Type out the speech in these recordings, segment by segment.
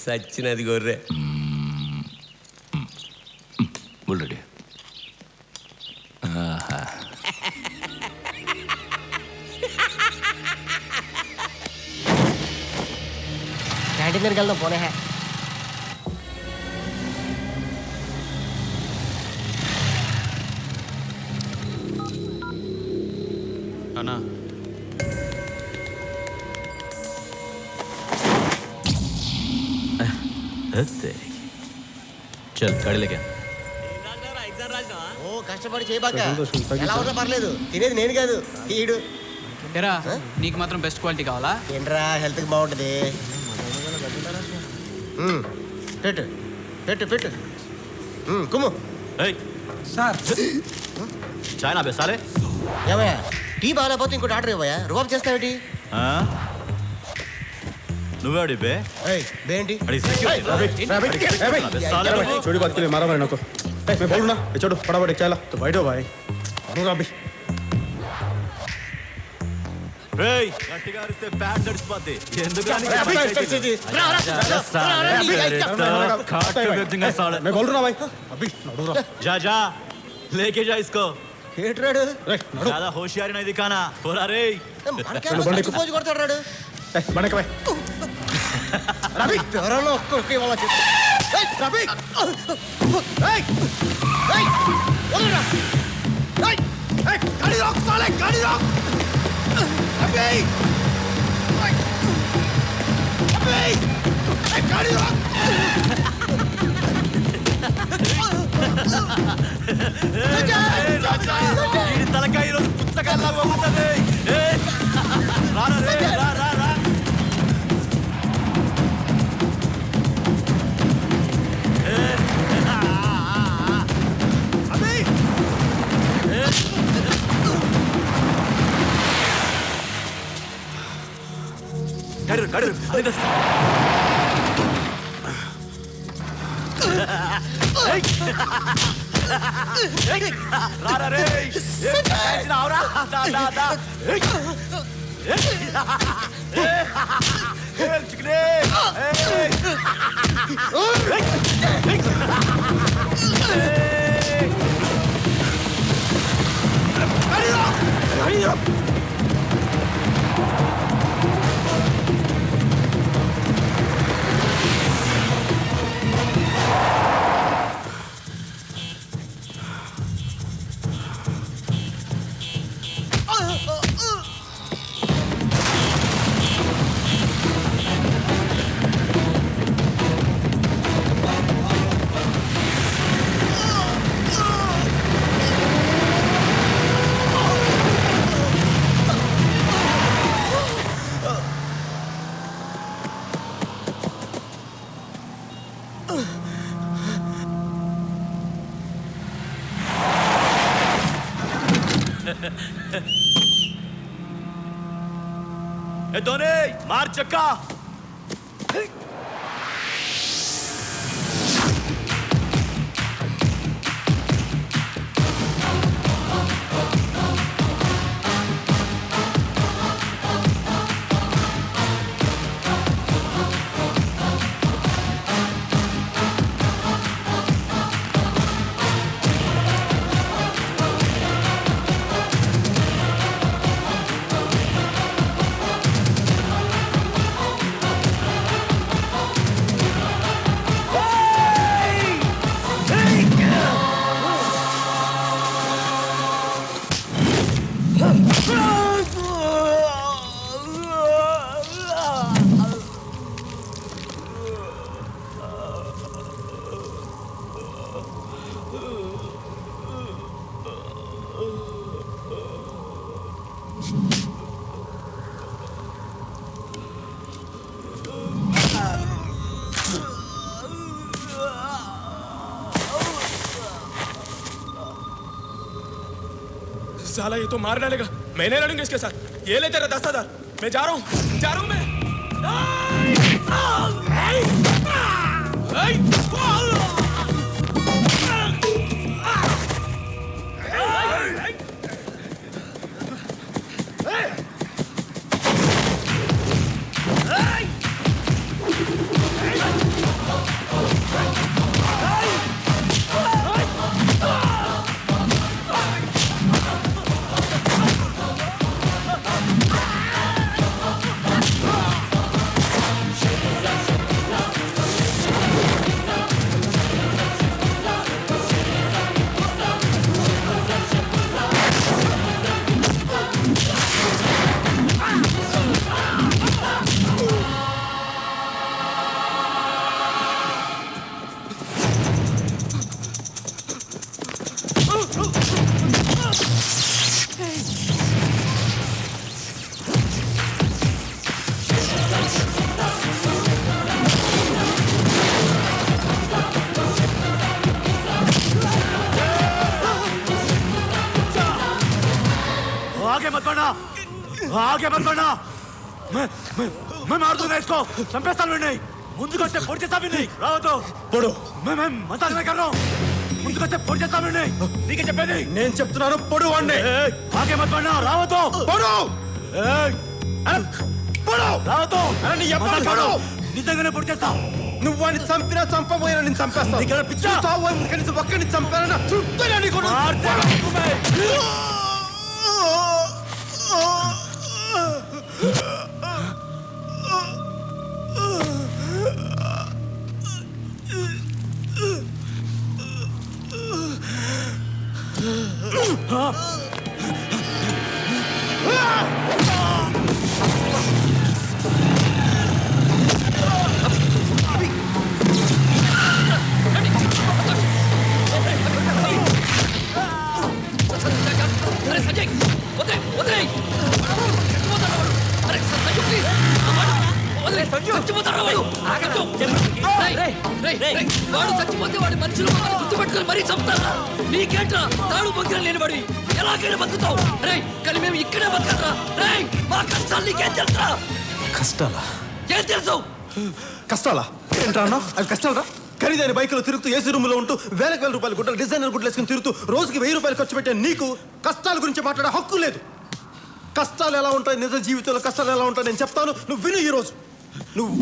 సచ్చినది గొర్రె. బుల్లెడి క్యాంటీన్ దగ్గరికి వెళ్దాం పోనే. అన్నా చల్ గాడి లేక. ఓ కష్టపడి చేయబాక, ఎలా ఉన్నా పర్లేదు, తినేది నేను కాదు ఈడు. ఎరా నీకు మాత్రం బెస్ట్ క్వాలిటీ కావాలా? ఏంట్రా హెల్త్కి బాగుంటుంది. పెట్టు పెట్టు పెట్టు కుమ్ము. సార్ చాయ్ నా బెసాలే. ఏమయ్యా టీ బాగాలేకపోతే ఇంకోటి ఆర్డర్ ఇవ్వయా, రుబాబు చేస్తావేటి? నువ్వే అడిపే బేంటి छोड़ी बात के लिए मारा मैंने को मैं बोलूँ ना छोड़ो फटाफट चला तो बैठो भाई अभी గట్టిగా అరిస్తే ప్యాంట్ తడిసిపోద్ది. मैं बोल रहा भाई अभी जा जा लेके जा इसको. ఏట్రాడు ज्यादा होशियारी नहीं दिखाना. बोला रे పోజు కొడతాడు రాడు. बने के भाई రవి ఎవరన్నా ఒక్కొక్క వాళ్ళ రవి గాడి రాక్ సాలే గాడి రాక్ అబే అబే గాడి రాక్ తలకాయ ఈరోజు పుస్తకాల్లో పోతుంది. రారా రే రా రా రా. గడిరు గడిరు రారా రే రావరా దా దా చిక్నే धोनी मार चक्का. साला ये तो मार डालेगा. मैं नहीं लड़ूंगा इसके साथ. ये ले तेरा 10,000. मैं जा रहा हूँ मैं. आगे मत बढ़ना। मैं मार दूंगा इसको, संपेस्तान भी नहीं, मुझे को से फोड़ के साथ भी नहीं, राव तो, పొడు मैं मजाक नहीं कर रहा हूँ, मुझे को से फोड़ के साथ भी नहीं, नीचे चप्पे नहीं, నేను చెప్తున్నాను పొడు వాడిని आगे मत बढ़ना, राव तो, పొడు పొడు राव तो, అరే నీ అబ్బా పొడు నిజంగానే పొడి చేస్తా, నువ్వు వాడిని చంపినా చంపబోయినా నేను చంపేస్తాను నీకేమైనా పిచ్చా? కనీసం ఒక్కడిని చంపానన్నా చుట్టూనే నీకు मार देगा तुम्हें। వాడు చచ్చిపోతే వాడి మనుషులు గుర్తుపెట్టుకుని మరీ చంపుతారా? నీకేంట్రా తాడు బొగ్గిన లేనివాడి ఎలాగైనా బతుకుతావు? రే కానీ మేము ఇక్కడే బతకరా? రే మా కష్టాలు నీకేం తెలుసా? కష్టాలా ఏం తెలుసు? కష్టాలా ఏంట్రా అన్నా అవి కష్టాలరా ఖరీదైన బైకులో తిరుగుతూ ఏసీ రూమ్ లో ఉంటూ వేల రూపాయలు గుడ్డలు డిజైనర్ గుడ్డలు వేసుకుని తిరుగుతూ రోజుకి 1000 రూపాయలు ఖర్చు పెట్టే నీకు కష్టాల గురించి మాట్లాడే హక్కు లేదు. కష్టాలు ఎలా ఉంటాయి, నిజ జీవితంలో కష్టాలు ఎలా ఉంటాయి నేను చెప్తాను, నువ్వు విను. ఈ రోజు నువ్వు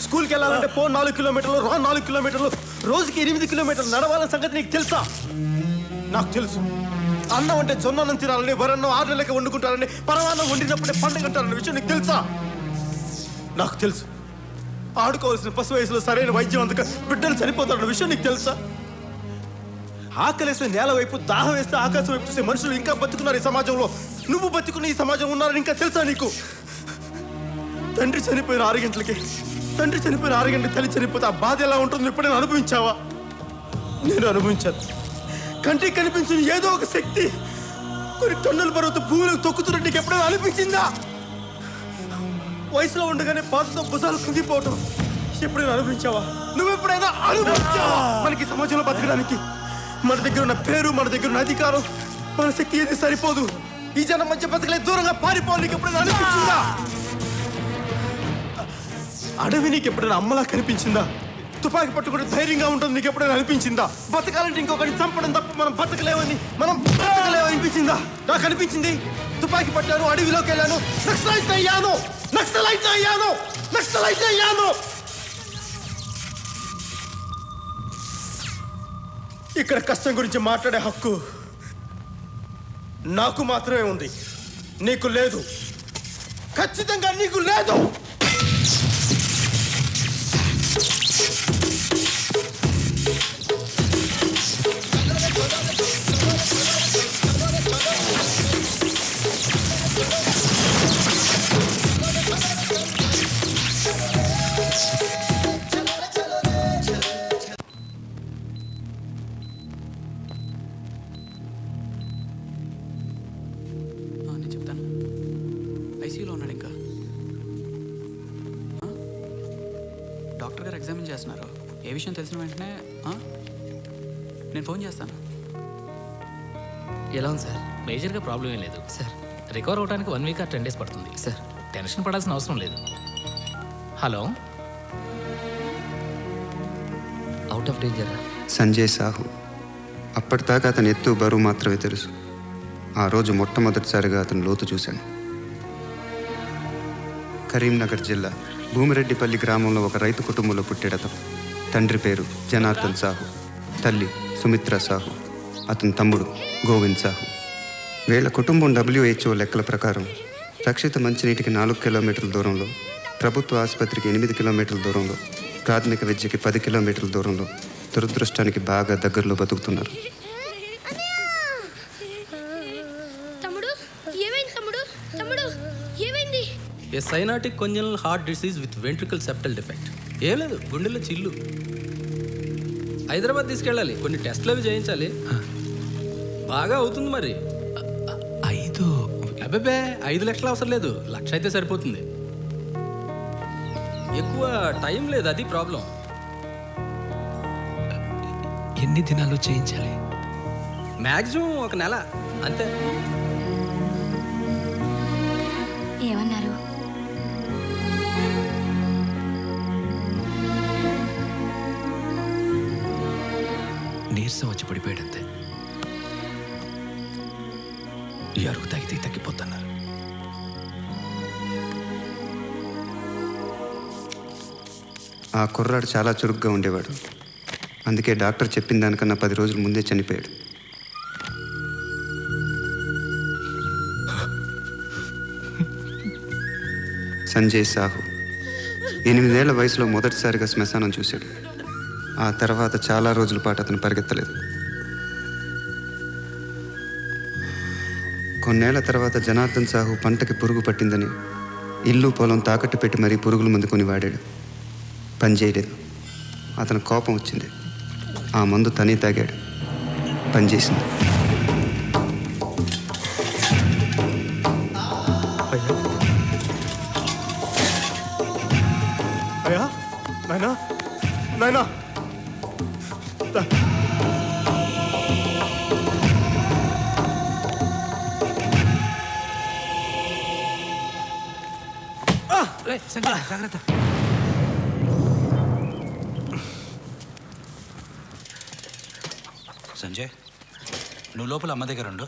స్కూల్కి వెళ్ళాలంటే 4 కిలోమీటర్లు 4 కిలోమీటర్లు రోజుకి 8 కిలోమీటర్లు నడవాలన్న సంగతి నీకు తెలుసా? నాకు తెలుసు. అన్నం అంటే జొన్నన్నం తినాలని, వరన్నం 6 నెలలకి వండుకుంటారని, పరమాన్నం వండినప్పుడే పండుగ అంటారన్న విషయం నీకు తెలుసా? నాకు తెలుసు. ఆడుకోవాల్సిన పశు వయసులో సరైన వైద్యం అందక బిడ్డలు చనిపోతారన్న విషయం నీకు తెలుసా? ఆకలేస్తే నేల వైపు, దాహం వేస్తే ఆకాశం వైపు చూసే మనుషులు ఇంకా బతుకున్నారు ఈ సమాజంలో. నువ్వు బతుకున్న ఈ సమాజం ఉన్నారని ఇంకా తెలుసా నీకు? తండ్రి చనిపోయిన 6 గంటలకి, తల్లి చనిపోతే ఆ బాధ ఎలా ఉంటుందో ఎప్పుడైనా అనుభవించావా? నేను అనుభవించాను. కంటికి కనిపించిన ఏదో ఒక శక్తి కొన్ని టన్నుల బరువుతో భూమిలోకి తొక్కుతున్నట్టు నీకు ఎప్పుడైనా అనిపించిందా? వయసులో ఉండగానే బాధతో భుజాలు కుంగిపోవటం ఎప్పుడైనా అనుభవించావా? నువ్వెప్పుడైనా అనుభవించావా? మనకి సమాజంలో బతకడానికి మన దగ్గర ఉన్న పేరు, మన దగ్గర ఉన్న అధికారం, మన శక్తి ఏది సరిపోదు. ఈ జనం మధ్య బతకలే దూరంగా పారిపోవాలి నీకు ఎప్పుడైనా అనిపించిందా? అడవి నీకు ఎప్పుడైనా అమ్మలా కనిపించిందా? తుపాకి పట్టుకుంటే ధైర్యంగా ఉంటుంది నీకు ఎప్పుడైనా అనిపించిందా? బతకాలంటే ఇంకొకరిని చంపడం తప్ప మనం బతకలేమని అనిపించిందా? నాకు అనిపించింది. తుపాకి పట్టాను, అడవిలోకి వెళ్ళాను, నక్సలైట్ అయ్యాను. ఇక్కడ కష్టం గురించి మాట్లాడే హక్కు నాకు మాత్రమే ఉంది, నీకు లేదు. ఖచ్చితంగా నీకు లేదు. నేను చెప్తాను. ఐసీయూలో ఉన్నాడు ఇంకా. డాక్టర్ గారు ఎగ్జామిన్ చేస్తున్నారు. ఏ విషయం తెలిసిన వెంటనే నేను ఫోన్ చేస్తాను. ఎలా ఉంది సార్? మేజర్గా ప్రాబ్లం ఏం లేదు సార్ రికవర్ అవడానికి 1 వీక్ 10 డేస్ పడుతుంది సార్ టెన్షన్ పడాల్సిన అవసరం లేదు. Hello, out of danger. Sanjay Sahu. అప్పటిదాకా అతని ఎత్తు బరువు మాత్రమే తెలుసు. ఆ రోజు మొట్టమొదటిసారిగా అతను లోతు చూశాను. కరీంనగర్ జిల్లా భూమిరెడ్డిపల్లి గ్రామంలో ఒక రైతు కుటుంబంలో పుట్టాడు అతను. తండ్రి పేరు జనార్దన్ సాహు, తల్లి సుమిత్ర సాహు, అతని తమ్ముడు గోవింద్ సాహు. వీళ్ళ కుటుంబం WHO లెక్కల ప్రకారం రక్షిత మంచినీటికి 4 కిలోమీటర్ల దూరంలో, ప్రభుత్వ ఆసుపత్రికి 8 కిలోమీటర్ల దూరంలో, ప్రాథమిక విద్యకి 10 కిలోమీటర్ల దూరంలో, దురదృష్టానికి బాగా దగ్గరలో బతుకుతున్నారు. Acyanotic congenital heart disease with ventricular septal defect. ఏం లేదు, గుండెల్లో చిల్లు. హైదరాబాద్ తీసుకెళ్ళాలి, కొన్ని టెస్ట్లు అవి చేయించాలి. బాగా అవుతుంది మరి. 5 అబ్బాబే 5 లక్షలు అవసరం లేదు, 1,00,000 అయితే సరిపోతుంది. ఎక్కువ టైం లేదు, అది ప్రాబ్లం. ఎన్ని దినాల్లో చేయించాలి? మ్యాక్సిమం 1 నెల అంతే. నీరసం వచ్చి పడిపోయాడంతే. ఈ అరుగు తాగితే తగ్గిపోతున్నారు. ఆ కుర్రాడు చాలా చురుగ్గా ఉండేవాడు. అందుకే డాక్టర్ చెప్పిన దానికన్నా 10 రోజుల ముందే చనిపోయాడు. సంజయ్ సాహు 8 ఏళ్ల వయసులో మొదటిసారిగా శ్మశానం చూశాడు. ఆ తర్వాత చాలా రోజుల పాటు అతను పరిగెత్తలేదు. కొన్నేళ్ల తర్వాత జనార్దన్ సాహు పంటకి పురుగు పట్టిందని ఇల్లు పొలం తాకట్టు పెట్టి మరీ పురుగుల మందు కొని వాడాడు. పనిచేయలేదు. అతను కోపం వచ్చింది. ఆ మందు తనే తాగాడు. పనిచేసింది. అయ్యా నాయనా నాయనా జాగ్రత్త. సంజయ్, నువ్వు లోపల అమ్మ దగ్గర ఉండు.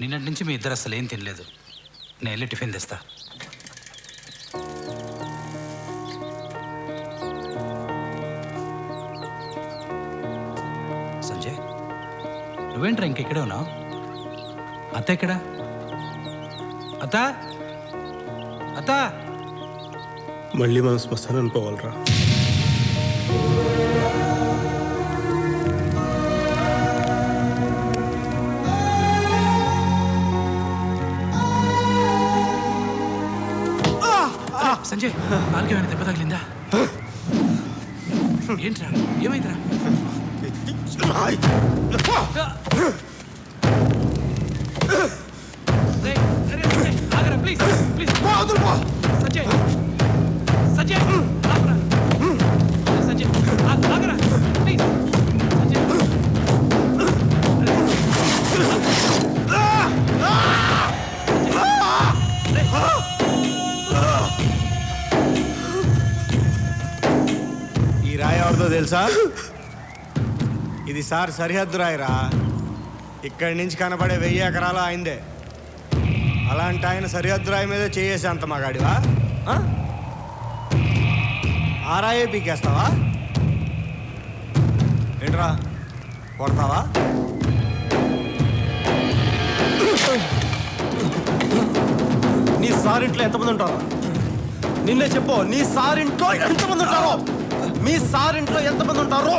నిన్నటి నుంచి మీ ఇద్దరు అసలు ఏం తినలేదు. నేను వెళ్ళి టిఫిన్ తెస్తా. సంజయ్, నువ్వేంట్రా ఇంకెక్కడే ఉన్నావు? అత్త ఎక్కడా? అత్త అత్త. మళ్ళీ మనం శ్మశానం పోవాలరా. సంజయ్, కాలుకి ఏమైనా దెబ్బ తగిలిందా? ఏంట్రా, ఏమైందిరా? ప్లీజ్ ప్లీజ్ సంజయ్, సంజయ్ ఆగరా. సంజయ్ ఆగరా ప్లీజ్. సంజయ్ ఈ రాయి ఎవరిదో తెలుసా? ఇది సార్ సరిహద్దు రాయిరా. ఇక్కడి నుంచి కనబడే 1000 ఎకరాలు ఆయనదే. అలాంటి ఆయన సరిహద్దు రాయి మీద చేసే అంత మగాడివా? ఆ రాయే పీకేస్తావా? ఏంట్రా కొడతావా? నీ సారింట్లో ఎంతమంది ఉంటారో నిన్నే చెప్పు. నీ సారింట్లో ఎంతమంది ఉంటారో? మీ సారింట్లో ఎంతమంది ఉంటారో?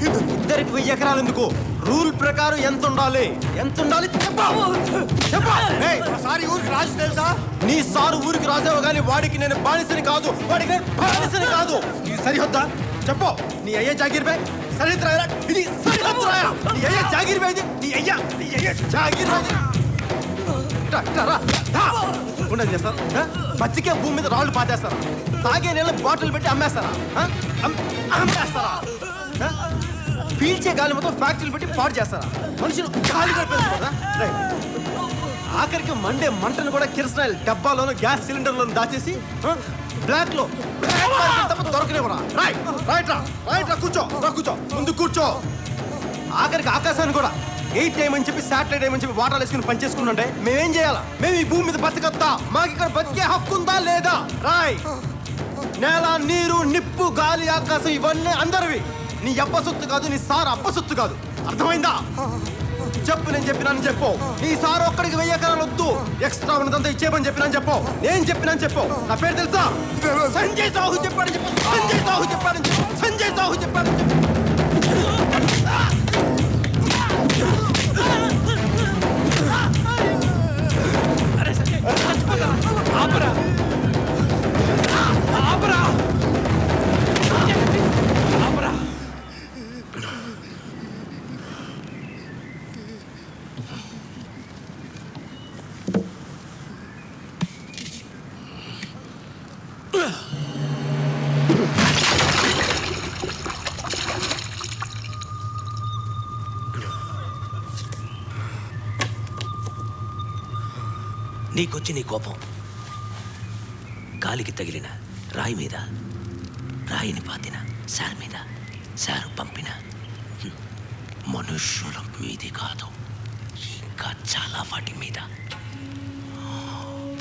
ఇద్దరికి 1000 ఎకరాలు ఎందుకు? రూల్ ప్రకారం ఎంత ఉండాలి? ఎంత ఉండాలి సార్ ఊరికి రాజు తెలుసా? నీ సారు ఊరికి రాజావు కానీ వాడికి నేను బానిసని కాదు. వాడికి నేను బానిసని కాదు. ఇది సరిహద్దా? చెప్పు. నీ అయ్యే జాగీర్ బై సరిహద్దు రాయరా? ఇది సరిహద్దు రాయా? నీ అయ్యే జాగీర్ బై. నీ అయ్యే జాగీర్ బై. ఉండదు చేస్తారు. బతికే భూమి మీద రాళ్ళు పాతేస్తారా? తాగే నీళ్ళ బాటిల్ పెట్టి అమ్మేస్తారా? అమ్మేస్తారా? పీల్చే గాలి మొత్తం ఫ్యాక్టరీలు పెట్టి పాడు చేస్తారా? మనుషులు గాలిగా పెంచుతారా? ఆఖరికి మండే మంటను కూడా కిరసనాయిల్ డబ్బాలోను గ్యాస్ సిలిండర్లను దాచేసి బ్లాక్ లో దొరకనివ్వరా? రైట్ రా కూర్చో. ముందు కూర్చో. ఆఖరికి ఆకాశాన్ని కూడా 8 ఏమని చెప్పి శాటిలైట్ ఏమని చెప్పి వాటాలు వేసుకుని పనిచేసుకుంటుంటే మేమేం చేయాలా? మేము ఈ భూమి మీద బతకత్తా? మాకు ఇక్కడ బతికే హక్కు ఉందా లేదా? రాయ్. నేల, నీరు, నిప్పు, గాలి, ఆకాశం ఇవన్నీ అందరివి. నీ అబ్బ సొత్తు కాదు. నీ సార్ అబ్బ సొత్తు కాదు. అర్థమైందా? చెప్పు. నేను చెప్పినాను చెప్పు. నీ సార్ ఒక్కడికి 1000 ఎకరాలు వద్దు. ఎక్స్ట్రా ఉన్నదంతా ఇచ్చేయమని చెప్పినాను చెప్పు. నేను చెప్పినాను చెప్పు. నా పేరు తెలుసా? సంజయ్ సాహు చెప్పాడు చెప్పు. సంజయ్ సాహు చెప్పాడు చెప్పు. సంజయ్ సాహు చెప్పాడు చెప్పు. అరే సంజయ్, ఆపరా ఆపరా ఆపరా. నీకొచ్చి నీ కోపం గాలికి తగిలిన రాయి మీద, రాయిని పాతిన సార్ మీద, సారు పంపిన మనుషుల మీది కాదు, ఇంకా చాలా వాటి మీద.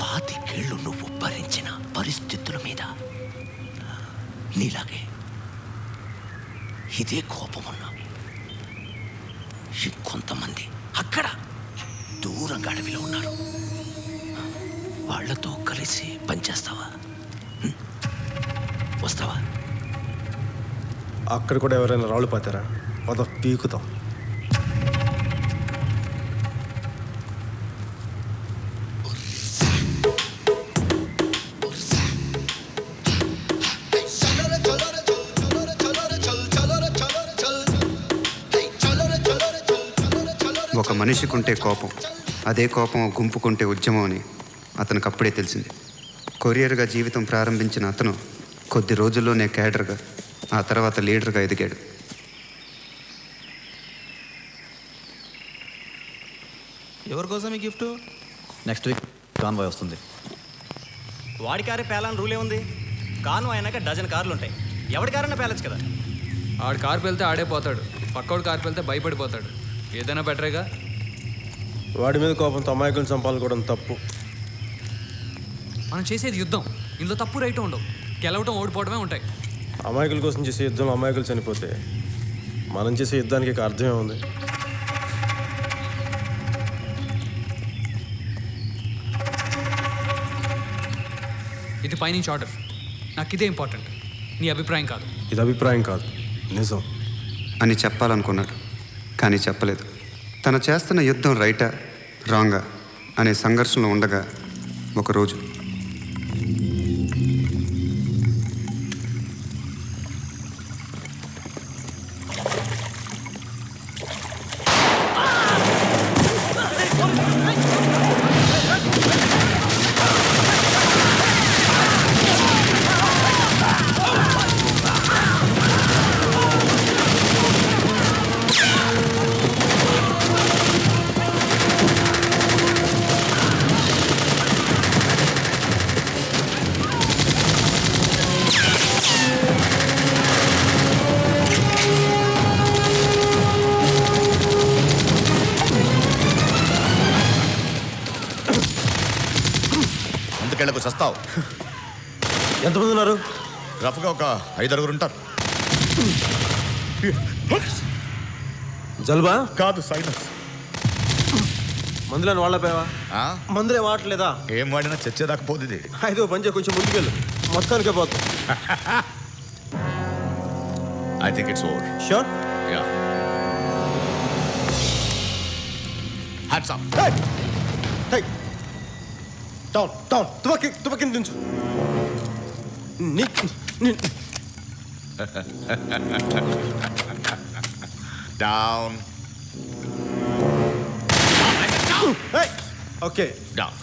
25 ఏళ్ళు నువ్వు భరించిన పరిస్థితుల మీద నీలాగే ఇదే కోపమున్నా ఇంకొంతమంది అక్కడ దూరంగా అడవిలో ఉన్నారు. వాళ్లతో కలిసి పనిచేస్తావా? వస్తావా? అక్కడ కూడా ఎవరైనా రాళ్ళు పాతారా? పద పీకుతాం. ఒక మనిషికుంటే కోపం, అదే కోపం గుంపుకుంటే ఉద్యమం అని అతనికి అప్పుడే తెలిసింది. కొరియర్గా జీవితం ప్రారంభించిన అతను కొద్ది రోజుల్లోనే క్యాడర్గా, ఆ తర్వాత లీడర్గా ఎదిగాడు. ఎవరి కోసం ఈ గిఫ్ట్? నెక్స్ట్ వీక్ కాన్వాయ్ వస్తుంది. వాడి కారే పేలాలని రూల్ ఏముంది? కాను అయినాక డజన్ కార్లు ఉంటాయి. ఎవరి కారన్నా పేలచ్చు కదా. ఆడు కారు వెళ్తే ఆడే పోతాడు, పక్కోడు కారు వెళ్తే భయపడిపోతాడు. ఏదైనా బెటరేగా. వాడి మీద కోపంతో అమాయకులను చంపాలనుకోవడం తప్పు. మనం చేసేది యుద్ధం, ఇందులో తప్పు రైట్ ఉండవు. గెలవటం ఓడిపోవడమే ఉంటాయి. అమాయకుల కోసం చేసే యుద్ధంలో అమాయకులు చనిపోతే మనం చేసే యుద్ధానికి ఇక అర్థమే ఉంది. ఇది పైనుంచి ఆర్డర్. నాకు ఇదే ఇంపార్టెంట్, నీ అభిప్రాయం కాదు. ఇది అభిప్రాయం కాదు, నిజం అని చెప్పాలనుకున్నాడు, కానీ చెప్పలేదు. తను చేస్తున్న యుద్ధం రైటా రాంగా అనే సంఘర్షణలో ఉండగా ఒకరోజు ముందుకెళ్ళకు చస్తావు. ఎంతమంది ఉన్నారు? రఫ్గా ఒక 5-6 ఉంటారు. జల్బా కాదు, సైనస్. మందులని వాళ్ళపోయావా? మందులే వాడలేదా? ఏం వాడినా చచ్చేదాకా పోతుంది. అయితే పని చేయి, కొంచెం ముందుకెళ్ళు, మొత్తానికే పోతాం. I think it's over. Sure? Yeah. Hands up. Down down. తుపాకీ దించు. డౌన్. Okay down.